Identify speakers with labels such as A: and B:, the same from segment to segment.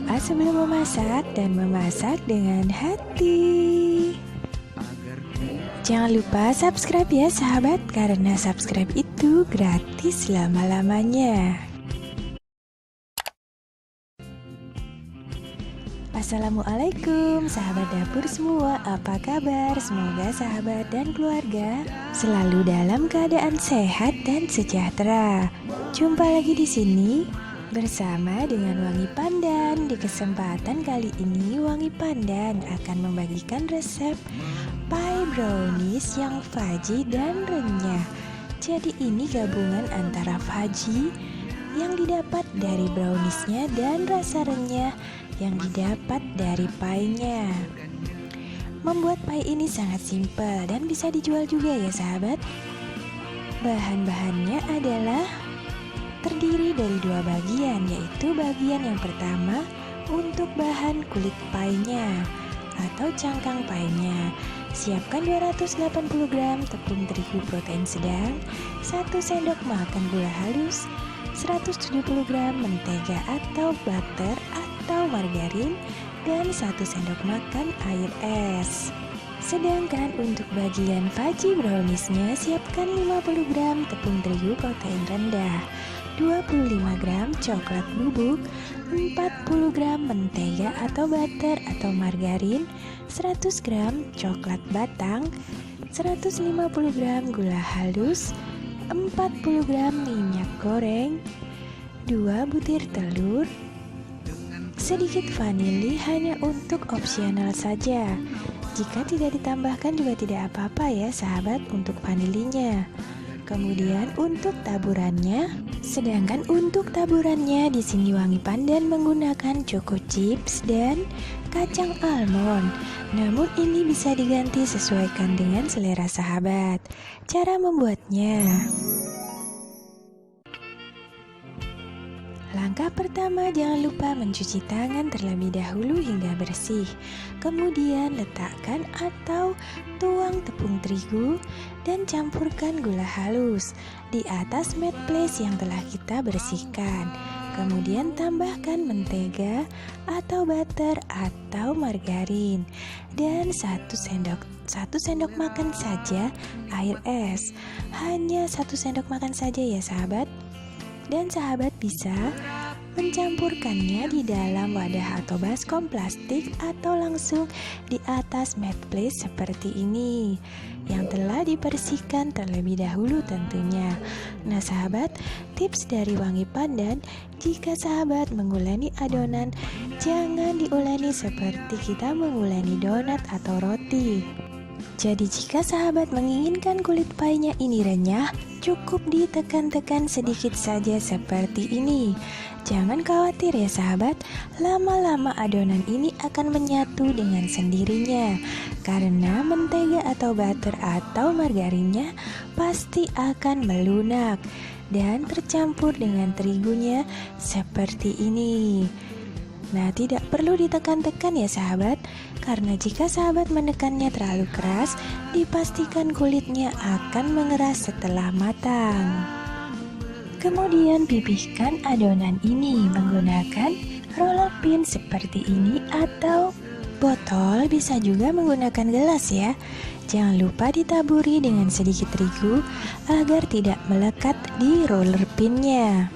A: berdoa sebelum memasak dan memasak dengan hati. Jangan lupa subscribe ya sahabat, karena subscribe itu gratis selama-lamanya. Assalamualaikum sahabat dapur semua, apa kabar? Semoga sahabat dan keluarga selalu dalam keadaan sehat dan sejahtera. Jumpa lagi di sini bersama dengan Wangi Pandan. Di kesempatan kali ini Wangi Pandan akan membagikan resep pie brownies yang fudgy dan renyah. Jadi ini gabungan antara fudgy yang didapat dari browniesnya dan rasa renyah yang didapat dari pie-nya. Membuat pie ini sangat simpel dan bisa dijual juga ya sahabat. Bahan-bahannya adalah terdiri dari dua bagian, yaitu bagian yang pertama untuk bahan kulit pie-nya atau cangkang pie-nya. Siapkan 280 gram tepung terigu protein sedang, 1 sendok makan gula halus, 170 gram mentega atau butter atau margarin, dan 1 sendok makan air es. Sedangkan untuk bagian fudgy browniesnya, siapkan 50 gram tepung terigu protein rendah, 25 gram coklat bubuk, 40 gram mentega atau butter atau margarin, 100 gram coklat batang, 150 gram gula halus, 40 gram minyak goreng, 2 butir telur, sedikit vanili hanya untuk opsional saja. Jika tidak ditambahkan juga tidak apa-apa ya sahabat untuk vanilinya. Kemudian untuk taburannya, di sini Wangi Pandan menggunakan choco chips dan kacang almond. Namun ini bisa diganti sesuaikan dengan selera sahabat. Cara membuatnya: langkah pertama, jangan lupa mencuci tangan terlebih dahulu hingga bersih. Kemudian letakkan atau tuang tepung terigu dan campurkan gula halus di atas mat place yang telah kita bersihkan. Kemudian tambahkan mentega atau butter atau margarin dan 1 sendok makan saja air es. Hanya 1 sendok makan saja ya sahabat. Dan sahabat bisa mencampurkannya di dalam wadah atau baskom plastik atau langsung di atas mat place seperti ini yang telah dibersihkan terlebih dahulu tentunya. Nah sahabat, tips dari Wangi Pandan, jika sahabat menguleni adonan, jangan diuleni seperti kita menguleni donat atau roti. Jadi jika sahabat menginginkan kulit pie-nya ini renyah, cukup ditekan-tekan sedikit saja seperti ini. Jangan khawatir ya sahabat, lama-lama adonan ini akan menyatu dengan sendirinya. Karena mentega atau butter atau margarinnya pasti akan melunak dan tercampur dengan terigunya seperti ini. Nah, tidak perlu ditekan-tekan ya sahabat, karena jika sahabat menekannya terlalu keras, dipastikan kulitnya akan mengeras setelah matang. Kemudian pipihkan adonan ini menggunakan roller pin seperti ini atau botol, bisa juga menggunakan gelas ya. Jangan lupa ditaburi dengan sedikit terigu agar tidak melekat di roller pinnya.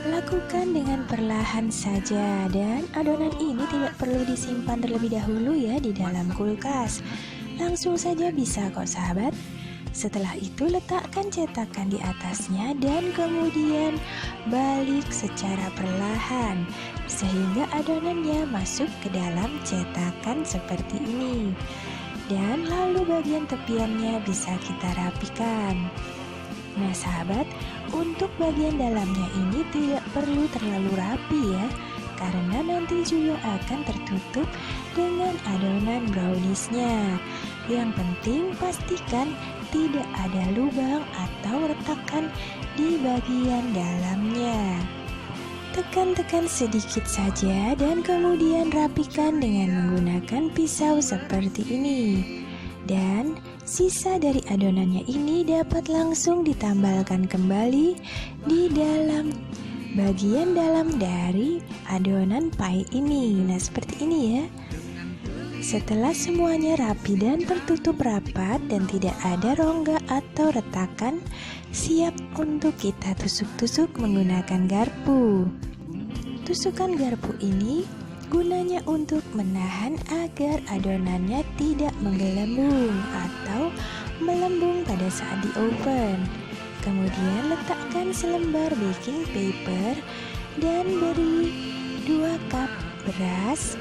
A: Lakukan dengan perlahan saja, dan adonan ini tidak perlu disimpan terlebih dahulu ya di dalam kulkas. Langsung saja bisa kok sahabat. Setelah itu letakkan cetakan di atasnya dan kemudian balik secara perlahan sehingga adonannya masuk ke dalam cetakan seperti ini. Dan lalu bagian tepiannya bisa kita rapikan. Nah sahabat, untuk bagian dalamnya ini tidak perlu terlalu rapi ya, karena nanti juga akan tertutup dengan adonan browniesnya. Yang penting pastikan tidak ada lubang atau retakan di bagian dalamnya. Tekan-tekan sedikit saja dan kemudian rapikan dengan menggunakan pisau seperti ini. Dan sisa dari adonannya ini dapat langsung ditambalkan kembali di dalam bagian dalam dari adonan pie ini. Nah, seperti ini ya. Setelah semuanya rapi dan tertutup rapat dan tidak ada rongga atau retakan, siap untuk kita tusuk-tusuk menggunakan garpu. Tusukan garpu ini gunanya untuk menahan agar adonannya tidak menggelembung atau melembung pada saat di oven. Kemudian letakkan selembar baking paper dan beri 2 cup beras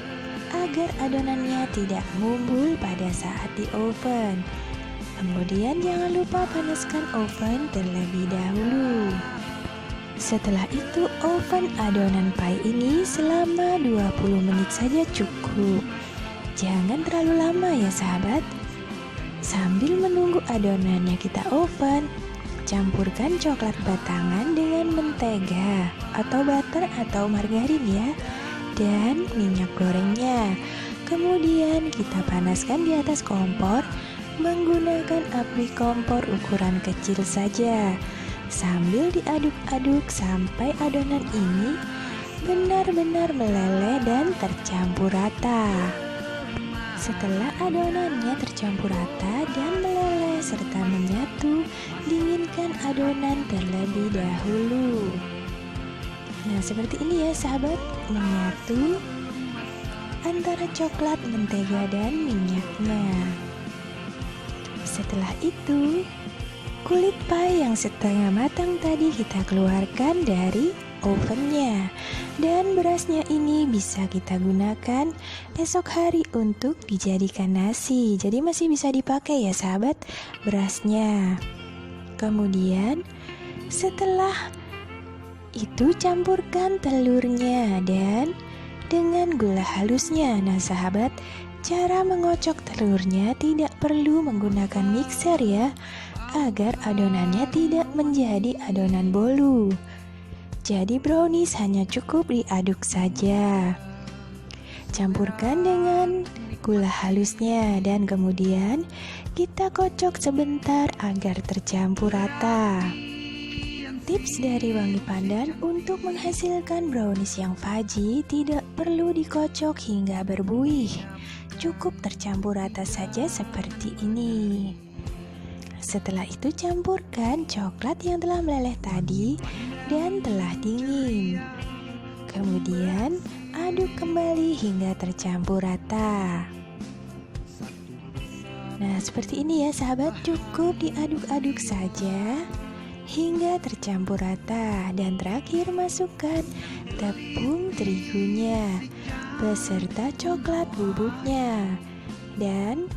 A: agar adonannya tidak ngumpul pada saat di oven. Kemudian jangan lupa panaskan oven terlebih dahulu. Setelah itu oven adonan pie ini selama 20 menit saja cukup. Jangan terlalu lama ya sahabat. Sambil menunggu adonannya kita oven, campurkan coklat batangan dengan mentega atau butter atau margarin ya, dan minyak gorengnya. Kemudian kita panaskan di atas kompor menggunakan api kompor ukuran kecil saja, sambil diaduk-aduk sampai adonan ini benar-benar meleleh dan tercampur rata. Setelah adonannya tercampur rata dan meleleh serta menyatu, dinginkan adonan terlebih dahulu. Nah, seperti ini ya sahabat, menyatu antara coklat, mentega, dan minyaknya. Setelah itu, kulit pie yang setengah matang tadi kita keluarkan dari ovennya, dan berasnya ini bisa kita gunakan esok hari untuk dijadikan nasi. Jadi masih bisa dipakai ya sahabat berasnya. Kemudian setelah itu campurkan telurnya dan dengan gula halusnya. Nah sahabat, cara mengocok telurnya tidak perlu menggunakan mixer ya, agar adonannya tidak menjadi adonan bolu. Jadi brownies hanya cukup diaduk saja. Campurkan dengan gula halusnya dan kemudian kita kocok sebentar agar tercampur rata. Tips dari Wangi Pandan untuk menghasilkan brownies yang fudgy tidak perlu dikocok hingga berbuih. Cukup tercampur rata saja seperti ini. Setelah itu campurkan coklat yang telah meleleh tadi dan telah dingin. Kemudian aduk kembali hingga tercampur rata. Nah, seperti ini ya sahabat, cukup diaduk-aduk saja hingga tercampur rata. Dan terakhir masukkan tepung terigunya beserta coklat bubuknya. Dan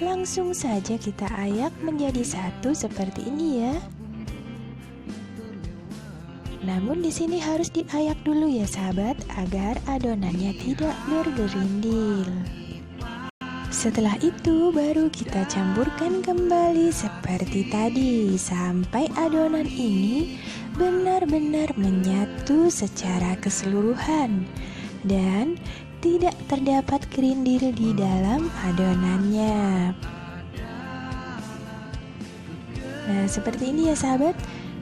A: langsung saja kita ayak menjadi satu seperti ini ya. Namun di sini harus diayak dulu ya sahabat agar adonannya tidak bergerindil. Setelah itu baru kita campurkan kembali seperti tadi sampai adonan ini benar-benar menyatu secara keseluruhan dan tidak terdapat gerindil di dalam adonannya. Nah, seperti ini ya sahabat.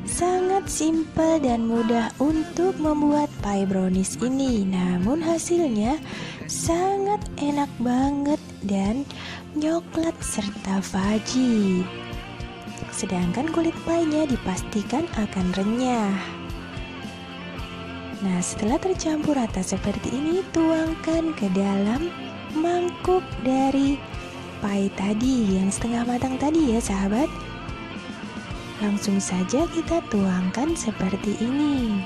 A: Sangat simpel dan mudah untuk membuat pie brownies ini. Namun hasilnya sangat enak banget dan coklat serta fudgy. Sedangkan kulit pie-nya dipastikan akan renyah. Nah, setelah tercampur rata seperti ini, tuangkan ke dalam mangkuk dari pie tadi yang setengah matang tadi ya sahabat. Langsung saja kita tuangkan seperti ini.